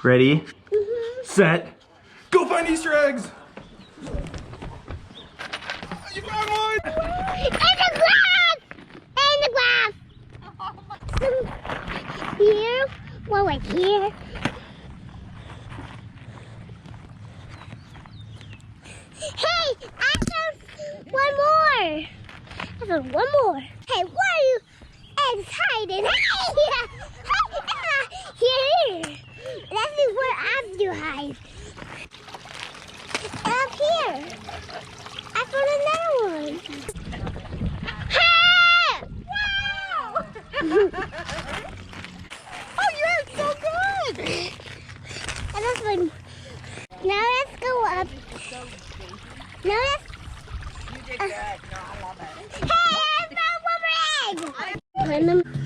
Ready, set, go find Easter eggs! You found one! In the grass! In the grass! Here, one right here. Hey, I found one more. I found one more. Hey, where are you eggs hiding? Here. This is where I have to hide. Up here. I found another one. Hey! Wow! Oh, you're so good! And this one. Now let's go up. Now let's. You did good. No, I love it. Hey, I found one more egg!